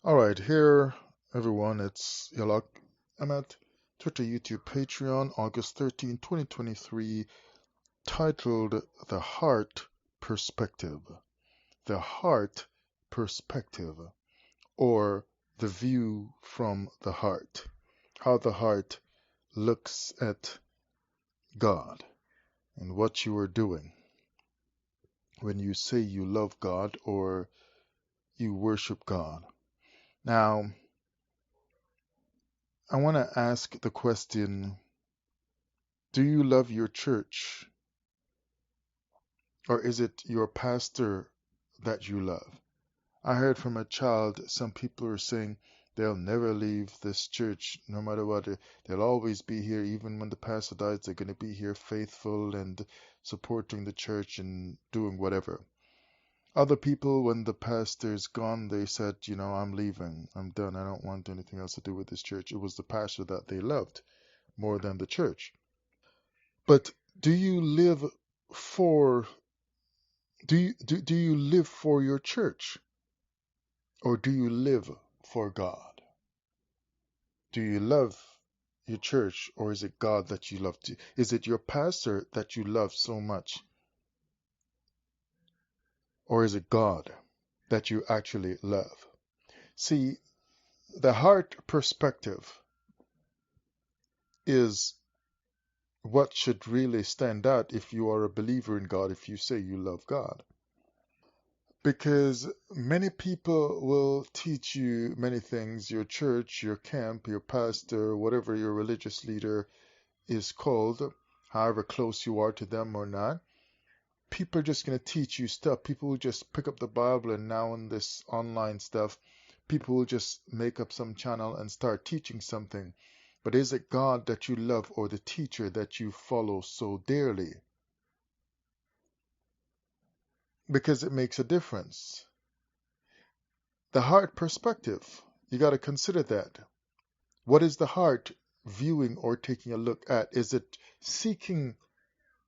All right, here, everyone, it's Yalak. I'm at Twitter, YouTube, Patreon, August 13, 2023, titled The Heart Perspective. The Heart Perspective, or The View from the Heart. How the heart looks at God and what you are doing when you say you love God or you worship God. Now, I want to ask the question, do you love your church, or is it your pastor that you love? I heard from a child, some people are saying they'll never leave this church no matter what. They'll always be here. Even when the pastor dies, they're going to be here faithful and supporting the church and doing whatever. Other people, when the pastor's gone, they said, I'm leaving. I'm done. I don't want anything else to do with this church. It was the pastor that they loved more than the church. But do you live for do you live for your church, or do you live for God? Do you love your church, or is it God that you love? Is it your pastor that you love so much, or is it God that you actually love? See, the heart perspective is what should really stand out if you are a believer in God, if you say you love God. Because many people will teach you many things, your church, your camp, your pastor, whatever your religious leader is called, however close you are to them or not. People are just going to teach you stuff. People will just pick up the Bible, and now in this online stuff, people will just make up some channel and start teaching something. But is it God that you love, or the teacher that you follow so dearly? Because it makes a difference. The heart perspective, you got to consider that. What is the heart viewing or taking a look at? Is it seeking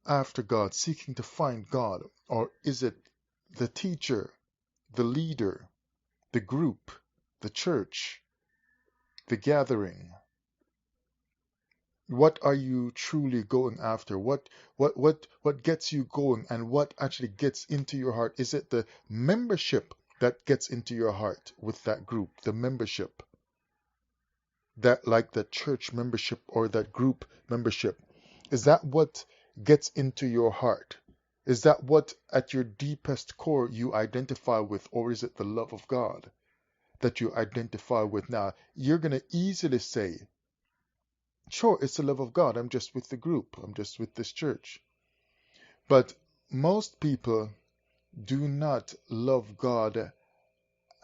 after God, seeking to find God, or is it the teacher, the leader, the group, the church, the gathering? What are you truly going after? What gets you going, and what actually gets into your heart? Is it the membership that gets into your heart with that group, the membership? That, like the church membership or that group membership, is that what gets into your heart? Is that what at your deepest core you identify with, or is it the love of God that you identify with? Now, you're going to easily say, sure, it's the love of God. I'm just with the group. I'm just with this church. But most people do not love God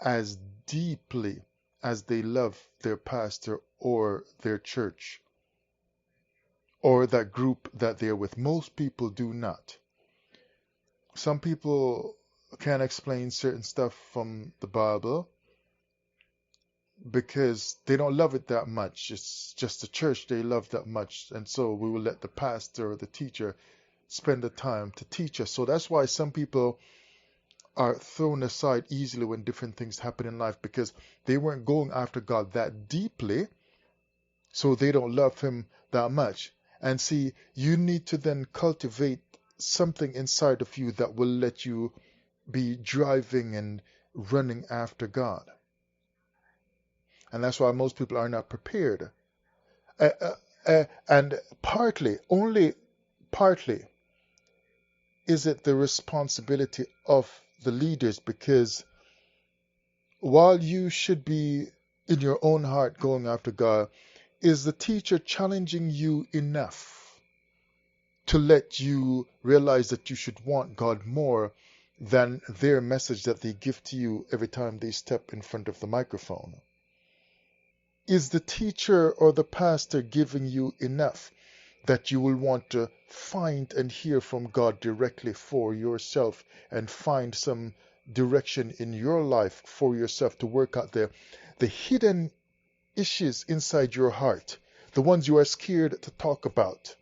as deeply as they love their pastor or their church, or that group that they're with. Most people do not. Some people can explain certain stuff from the Bible because they don't love it that much. It's just the church they love that much. And so we will let the pastor or the teacher spend the time to teach us. So that's why some people are thrown aside easily when different things happen in life, because they weren't going after God that deeply, so they don't love Him that much. And see, you need to then cultivate something inside of you that will let you be driving and running after God. And that's why most people are not prepared. And only partly, is it the responsibility of the leaders, because while you should be in your own heart going after God, is the teacher challenging you enough to let you realize that you should want God more than their message that they give to you every time they step in front of the microphone? Is the teacher or the pastor giving you enough that you will want to find and hear from God directly for yourself, and find some direction in your life for yourself to work out the hidden issues inside your heart, the ones you are scared to talk about,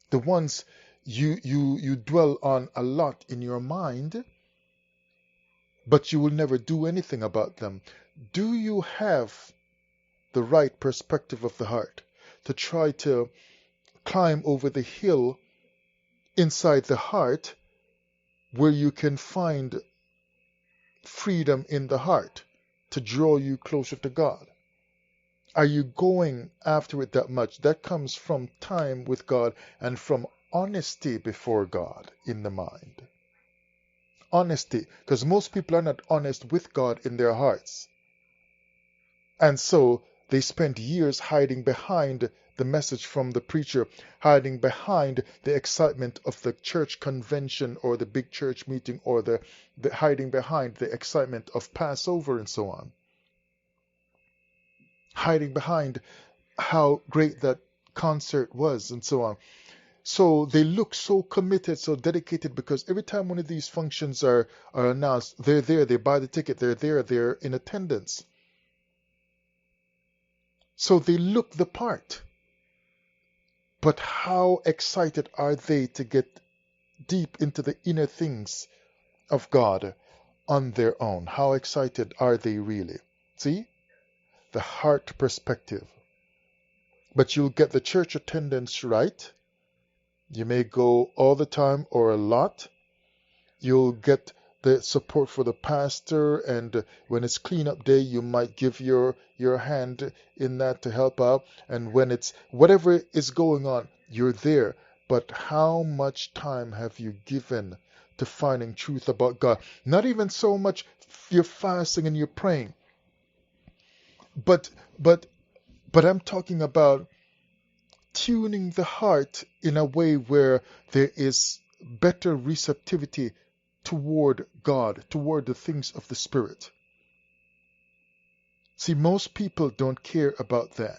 the ones you dwell on a lot in your mind, but you will never do anything about them. Do you have the right perspective of the heart to try to climb over the hill inside the heart where you can find freedom in the heart to draw you closer to God? Are you going after it that much? That comes from time with God and from honesty before God in the mind. Honesty, because most people are not honest with God in their hearts. And so they spent years hiding behind the message from the preacher, hiding behind the excitement of the church convention or the big church meeting, or the hiding behind the excitement of Passover and so on. Hiding behind how great that concert was and so on. So they look so committed, so dedicated, because every time one of these functions are announced, they're there, they buy the ticket, they're there, they're in attendance. So they look the part. But how excited are they to get deep into the inner things of God on their own? How excited are they really? See? The heart perspective. But you'll get the church attendance right. You may go all the time or a lot. You'll get the support for the pastor, and when it's cleanup day, you might give your hand in that to help out. And when it's whatever is going on, you're there. But how much time have you given to finding truth about God? Not even so much you're fasting and you're praying, but I'm talking about tuning the heart in a way where there is better receptivity toward God, toward the things of the Spirit. See, most people don't care about that.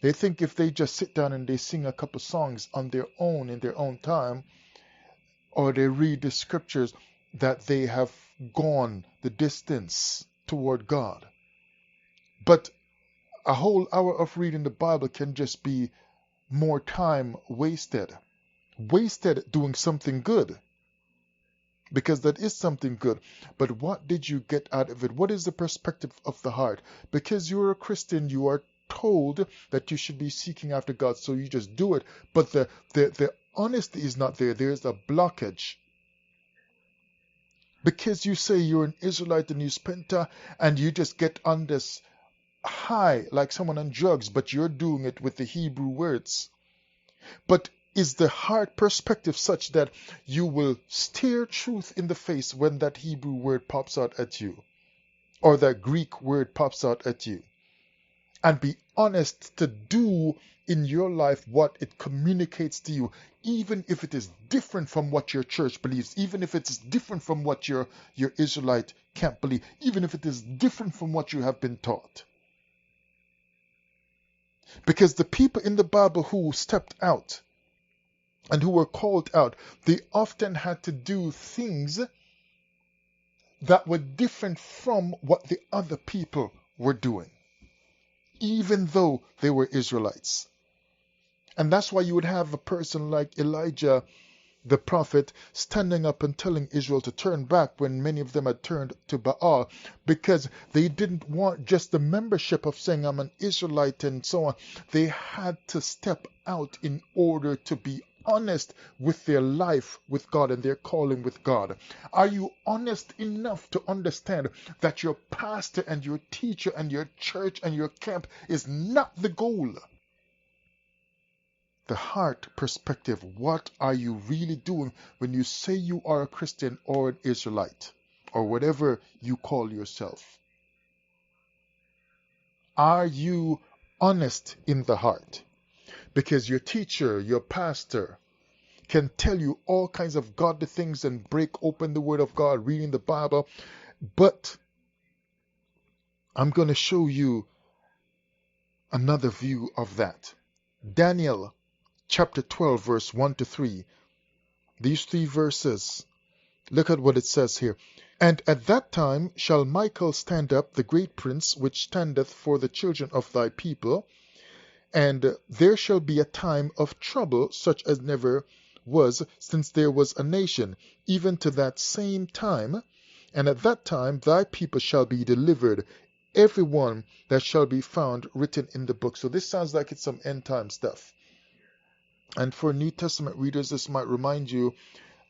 They think if they just sit down and they sing a couple songs on their own in their own time, or they read the scriptures, that they have gone the distance toward God. But a whole hour of reading the Bible can just be more time wasted doing something good, because that is something good. But what did you get out of it? What is the perspective of the heart? Because you're a Christian, you are told that you should be seeking after God, so you just do it. But the honesty is not there. There's a blockage. Because you say you're an Israelite and you spend time and you just get on this high like someone on drugs, but you're doing it with the Hebrew words. But is the heart perspective such that you will stare truth in the face when that Hebrew word pops out at you, or that Greek word pops out at you, and be honest to do in your life what it communicates to you, even if it is different from what your church believes, even if it is different from what your Israelite camp believe, even if it is different from what you have been taught? Because the people in the Bible who stepped out and who were called out, they often had to do things that were different from what the other people were doing, even though they were Israelites. And that's why you would have a person like Elijah, the prophet, standing up and telling Israel to turn back when many of them had turned to Baal, because they didn't want just the membership of saying I'm an Israelite and so on. They had to step out in order to be honest with their life with God and their calling with God. Are you honest enough to understand that your pastor and your teacher and your church and your camp is not the goal? The heart perspective. What are you really doing when you say you are a Christian or an Israelite or whatever you call yourself? Are you honest in the heart? Because your teacher, your pastor, can tell you all kinds of godly things and break open the Word of God, reading the Bible. But I'm going to show you another view of that. Daniel chapter 12, verse 1 to 3. These 3 verses. Look at what it says here. And at that time shall Michael stand up, the great prince, which standeth for the children of thy people. And there shall be a time of trouble, such as never was since there was a nation, even to that same time. And at that time thy people shall be delivered, every one that shall be found written in the book. So this sounds like it's some end time stuff. And for New Testament readers, this might remind you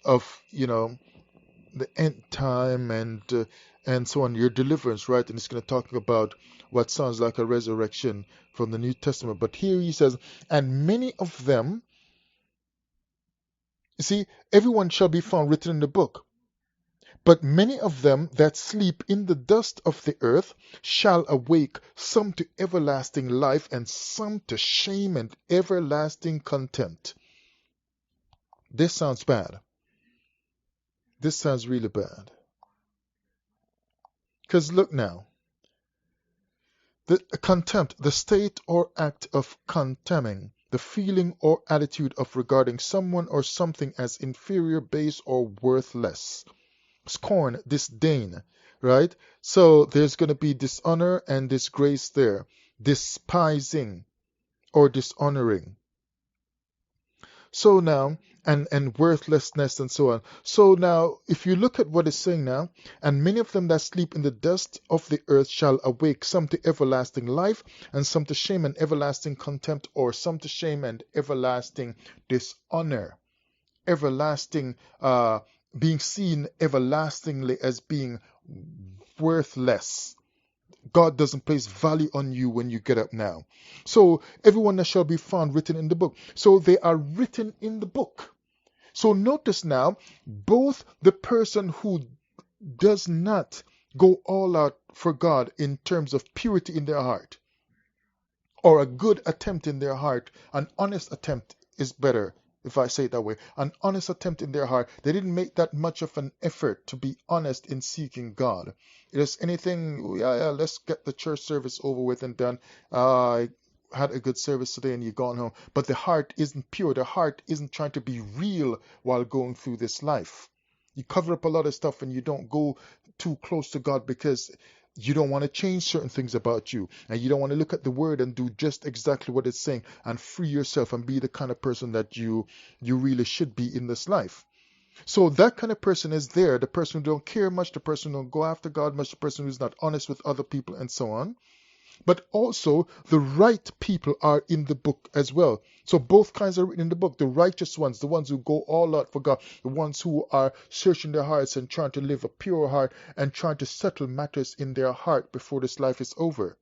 of, the end time and so on, your deliverance, right? And it's going to talk about what sounds like a resurrection from the New Testament. But here he says, and many of them, you see, everyone shall be found written in the book. But many of them that sleep in the dust of the earth shall awake, some to everlasting life, and some to shame and everlasting contempt. This sounds bad. This sounds really bad. Because look now, the contempt, the state or act of contemning, the feeling or attitude of regarding someone or something as inferior, base, or worthless. Scorn, disdain, right? So there's going to be dishonor and disgrace there. Despising or dishonoring. So now, and worthlessness and so on. So now, if you look at what it's saying now, and many of them that sleep in the dust of the earth shall awake, some to everlasting life, and some to shame and everlasting contempt, or some to shame and everlasting dishonor. Everlasting, being seen everlastingly as being worthless. God doesn't place value on you when you get up now. So everyone that shall be found written in the book. So they are written in the book. So notice now, both the person who does not go all out for God in terms of purity in their heart, or a good attempt in their heart, an honest attempt is better, if I say it that way, an honest attempt in their heart. They didn't make that much of an effort to be honest in seeking God. It is anything, yeah, let's get the church service over with and done. I had a good service today and you've gone home. But the heart isn't pure. The heart isn't trying to be real while going through this life. You cover up a lot of stuff and you don't go too close to God because you don't want to change certain things about you, and you don't want to look at the word and do just exactly what it's saying and free yourself and be the kind of person that you really should be in this life. So that kind of person is there, the person who don't care much, the person who don't go after God much, the person who's not honest with other people and so on. But also the right people are in the book as well. So both kinds are written in the book. The righteous ones, the ones who go all out for God, the ones who are searching their hearts and trying to live a pure heart and trying to settle matters in their heart before this life is over.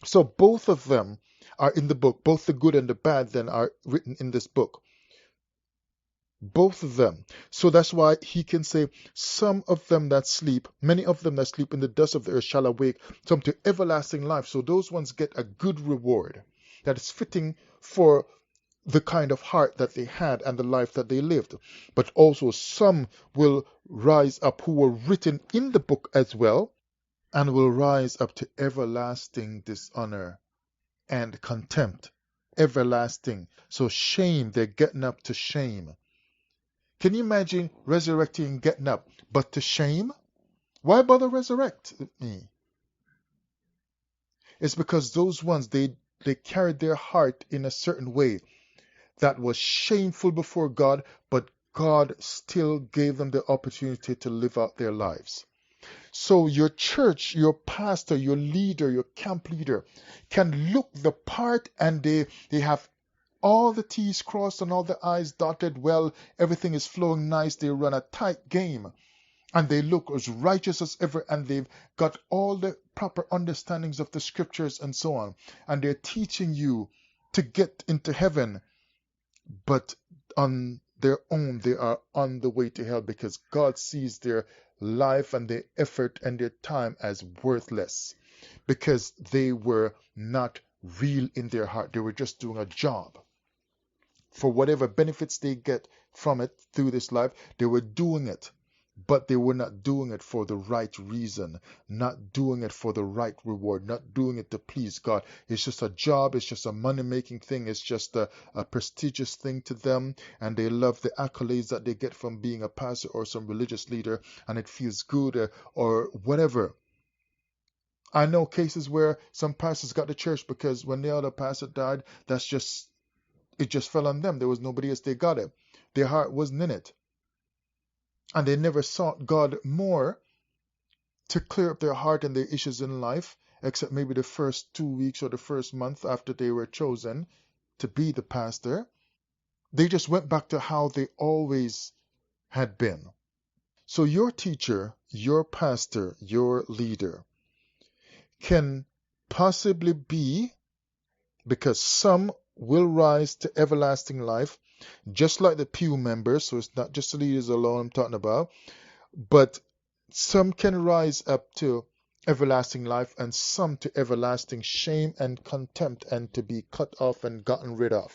So both of them are in the book. Both the good and the bad then are written in this book. Both of them. So that's why he can say, some of them that sleep, many of them that sleep in the dust of the earth shall awake, some to everlasting life. So those ones get a good reward that is fitting for the kind of heart that they had and the life that they lived. But also some will rise up who were written in the book as well, and will rise up to everlasting dishonor and contempt. Everlasting. So shame, they're getting up to shame. Can you imagine resurrecting and getting up, but to shame? Why bother resurrect me? It's because those ones, they carried their heart in a certain way that was shameful before God, but God still gave them the opportunity to live out their lives. So your church, your pastor, your leader, your camp leader can look the part, and they have all the T's crossed and all the I's dotted. Well, everything is flowing nice. They run a tight game and they look as righteous as ever, and they've got all the proper understandings of the scriptures and so on. And they're teaching you to get into heaven, but on their own, they are on the way to hell because God sees their life and their effort and their time as worthless because they were not real in their heart. They were just doing a job. For whatever benefits they get from it through this life, they were doing it, but they were not doing it for the right reason, not doing it for the right reward, not doing it to please God. It's just a job, it's just a money-making thing, it's just a prestigious thing to them, and they love the accolades that they get from being a pastor or some religious leader, and it feels good or whatever. I know cases where some pastors got the church because when the other pastor died, it just fell on them. There was nobody else they got it. Their heart wasn't in it. And they never sought God more to clear up their heart and their issues in life, except maybe the first 2 weeks or the first month after they were chosen to be the pastor. They just went back to how they always had been. So your teacher, your pastor, your leader can possibly be, because some will rise to everlasting life, just like the pew members. So it's not just the leaders alone I'm talking about, but some can rise up to everlasting life and some to everlasting shame and contempt and to be cut off and gotten rid of.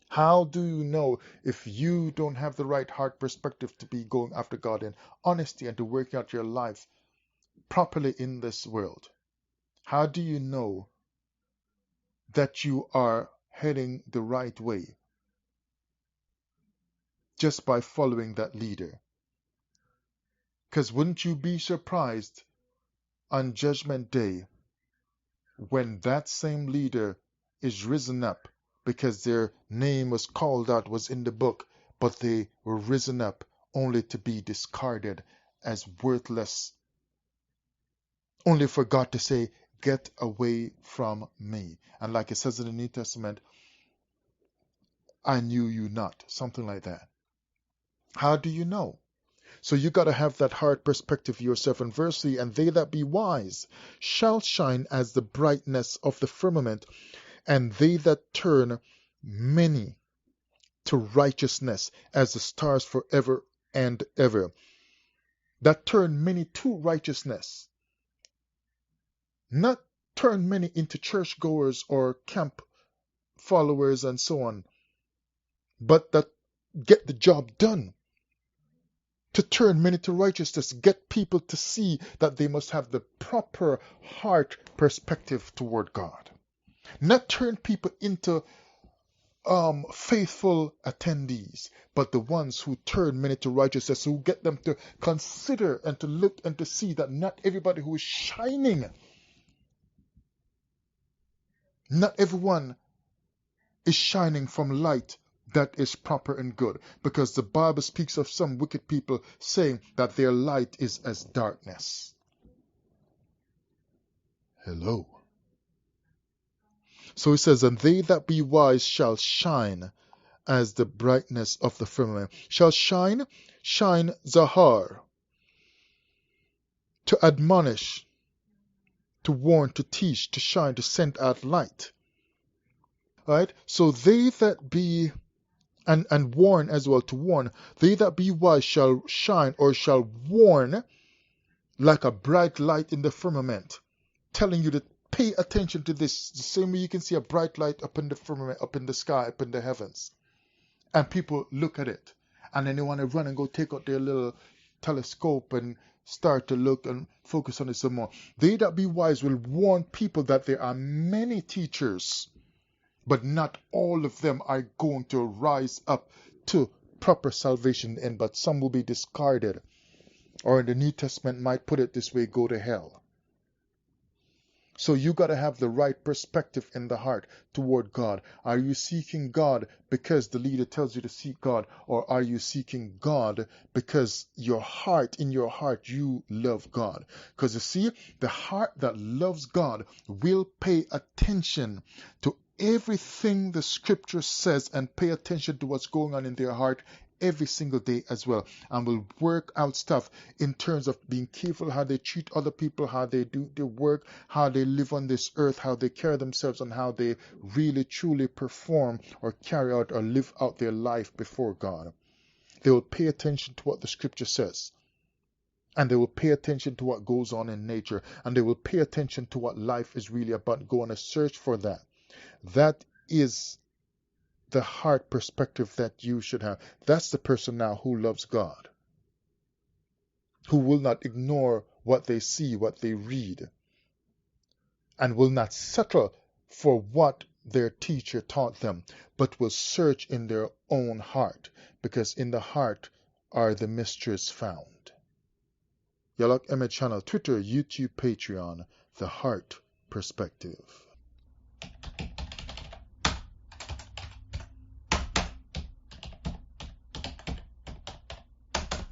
How do you know if you don't have the right heart perspective to be going after God in honesty and to work out your life properly in this world? How do you know that you are heading the right way? Just by following that leader. Because wouldn't you be surprised on Judgment Day when that same leader is risen up because their name was called out, was in the book, but they were risen up only to be discarded as worthless, only for God to say, get away from me. And like it says in the New Testament, I knew you not, something like that. How do you know? So you got to have that heart perspective yourself. And verse 3, and they that be wise shall shine as the brightness of the firmament, and they that turn many to righteousness as the stars forever and ever. That turn many to righteousness. Not turn many into churchgoers or camp followers and so on, but that get the job done. To turn many to righteousness, get people to see that they must have the proper heart perspective toward God. Not turn people into faithful attendees, but the ones who turn many to righteousness, who get them to consider and to look and to see that not everybody who is shining, not everyone is shining from light that is proper and good, because the Bible speaks of some wicked people saying that their light is as darkness. Hello. So it says, and they that be wise shall shine as the brightness of the firmament. Shall shine Zahar, to admonish, to warn, to teach, to shine, to send out light. Right? So they that be, and warn as well, to warn, they that be wise shall shine or shall warn like a bright light in the firmament, telling you to pay attention to this, the same way you can see a bright light up in the firmament, up in the sky, up in the heavens. And people look at it, and then they want to run and go take out their little telescope and start to look and focus on it some more. They that be wise will warn people that there are many teachers, but not all of them are going to rise up to proper salvation in the end, but some will be discarded. Or in the New Testament might put it this way, go to hell. So you got to have the right perspective in the heart toward God. Are you seeking God because the leader tells you to seek God? Or are you seeking God because in your heart, you love God? Because you see, the heart that loves God will pay attention to everything the scripture says and pay attention to what's going on in their heart every single day as well, and will work out stuff in terms of being careful how they treat other people, how they do their work, how they live on this earth, how they carry themselves, and how they really truly perform or carry out or live out their life before God. They will pay attention to what the scripture says, and they will pay attention to what goes on in nature, and they will pay attention to what life is really about. Go on a search for that. That is the heart perspective that you should have. That's the person now who loves God, who will not ignore what they see, what they read, and will not settle for what their teacher taught them, but will search in their own heart, because in the heart are the mysteries found. Yalak Emmett Channel, Twitter, YouTube, Patreon, The Heart Perspective.